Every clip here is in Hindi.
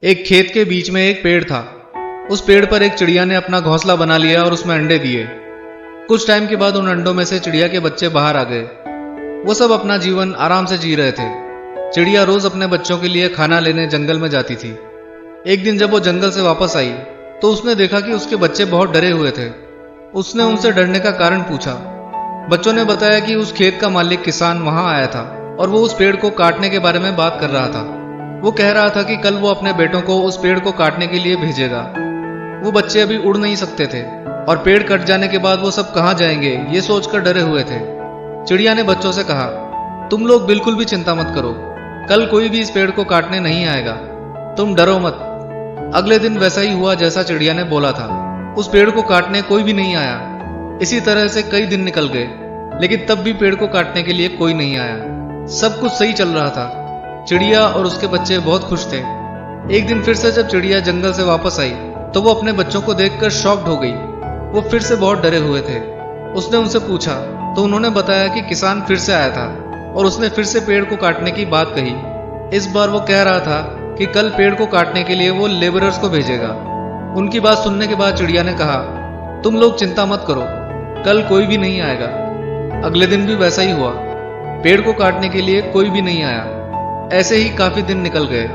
एक खेत के बीच में एक पेड़ था। उस पेड़ पर एक चिड़िया ने अपना घोंसला बना लिया और उसमें अंडे दिए। कुछ टाइम के बाद उन अंडों में से चिड़िया के बच्चे बाहर आ गए। वो सब अपना जीवन आराम से जी रहे थे। चिड़िया रोज अपने बच्चों के लिए खाना लेने जंगल में जाती थी। एक दिन जब वो जंगल से वापस आई तो उसने देखा कि उसके बच्चे बहुत डरे हुए थे। उसने उनसे डरने का कारण पूछा। बच्चों ने बताया कि उस खेत का मालिक किसान वहां आया था और वो उस पेड़ को काटने के बारे में बात कर रहा था। वो कह रहा था कि कल वो अपने बेटों को उस पेड़ को काटने के लिए भेजेगा। वो बच्चे अभी उड़ नहीं सकते थे और पेड़ कट जाने के बाद वो सब कहाँ जाएंगे ये सोचकर डरे हुए थे। चिड़िया ने बच्चों से कहा, तुम लोग बिल्कुल भी चिंता मत करो, कल कोई भी इस पेड़ को काटने नहीं आएगा, तुम डरो मत। अगले दिन वैसा ही हुआ जैसा चिड़िया ने बोला था। उस पेड़ को काटने कोई भी नहीं आया। इसी तरह से कई दिन निकल गए, लेकिन तब भी पेड़ को काटने के लिए कोई नहीं आया। सब कुछ सही चल रहा था। चिड़िया और उसके बच्चे बहुत खुश थे। एक दिन फिर से जब चिड़िया जंगल से वापस आई तो वो अपने बच्चों को देखकर शॉक्ड हो गई। वो फिर से बहुत डरे हुए थे। उसने उनसे पूछा तो उन्होंने बताया कि किसान फिर से आया था और उसने फिर से पेड़ को काटने की बात कही। इस बार वो कह रहा था कि कल पेड़ को काटने के लिए वो लेबरर्स को भेजेगा। उनकी बात सुनने के बाद चिड़िया ने कहा, तुम लोग चिंता मत करो, कल कोई भी नहीं आएगा। अगले दिन भी वैसा ही हुआ। पेड़ को काटने के लिए कोई भी नहीं आया। ऐसे ही काफी दिन निकल गए।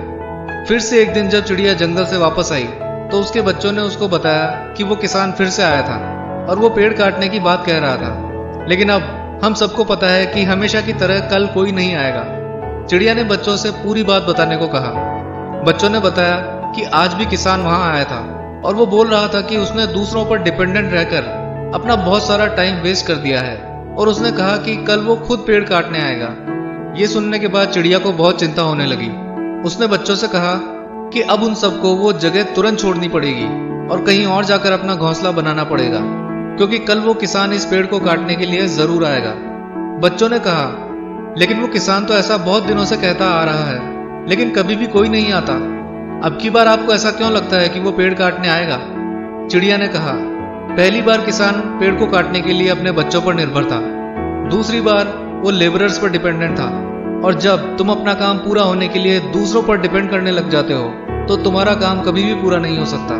फिर से एक दिन जब चिड़िया जंगल से वापस आई तो उसके बच्चों ने उसको बताया कि वो किसान फिर से आया था और वो पेड़ काटने की बात कह रहा था। लेकिन अब हम सबको पता है कि हमेशा की तरह कल कोई नहीं आएगा। चिड़िया ने बच्चों से पूरी बात बताने को कहा। बच्चों ने बताया कि आज भी किसान वहां आया था और वो बोल रहा था कि उसने दूसरों पर डिपेंडेंट रहकर अपना बहुत सारा टाइम वेस्ट कर दिया है और उसने कहा कि कल वो खुद पेड़ काटने आएगा। ये सुनने के बाद चिड़िया को बहुत चिंता होने लगी। उसने बच्चों से कहा कि अब उन सबको वो जगह तुरंत छोड़नी पड़ेगी और कहीं और जाकर अपना घोंसला बनाना पड़ेगा, क्योंकि कल वो किसान इस पेड़ को काटने के लिए जरूर आएगा। बच्चों ने कहा, लेकिन वो किसान तो ऐसा बहुत दिनों से कहता आ रहा है, लेकिन कभी भी कोई नहीं आता। अब की बार आपको ऐसा क्यों लगता है कि वो पेड़ काटने आएगा? चिड़िया ने कहा, पहली बार किसान पेड़ को काटने के लिए अपने बच्चों पर निर्भर था, दूसरी बार वो लेबरर्स पर डिपेंडेंट था, और जब तुम अपना काम पूरा होने के लिए दूसरों पर डिपेंड करने लग जाते हो तो तुम्हारा काम कभी भी पूरा नहीं हो सकता।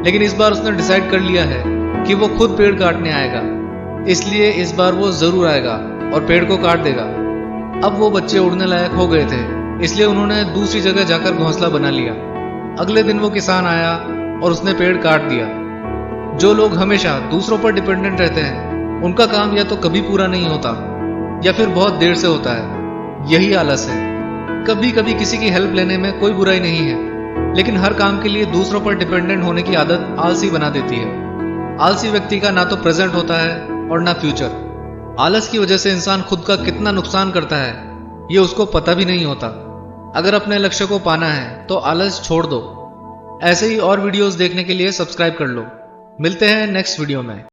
लेकिन इस बार उसने डिसाइड कर लिया है कि वो खुद पेड़ काटने आएगा, इसलिए इस बार वो जरूर आएगा और पेड़ को काट देगा। अब वो बच्चे उड़ने लायक हो गए थे, इसलिए उन्होंने दूसरी जगह जाकर घोंसला बना लिया। अगले दिन वो किसान आया और उसने पेड़ काट दिया। जो लोग हमेशा दूसरों पर डिपेंडेंट रहते हैं उनका काम या तो कभी पूरा नहीं होता या फिर बहुत देर से होता है। यही आलस है। कभी कभी किसी की हेल्प लेने में कोई बुराई नहीं है, लेकिन हर काम के लिए दूसरों पर डिपेंडेंट होने की आदत आलसी बना देती है। आलसी व्यक्ति का ना तो प्रेजेंट होता है और ना फ्यूचर। आलस की वजह से इंसान खुद का कितना नुकसान करता है ये उसको पता भी नहीं होता। अगर अपने लक्ष्य को पाना है तो आलस छोड़ दो। ऐसे ही और वीडियोस देखने के लिए सब्सक्राइब कर लो। मिलते हैं नेक्स्ट वीडियो में।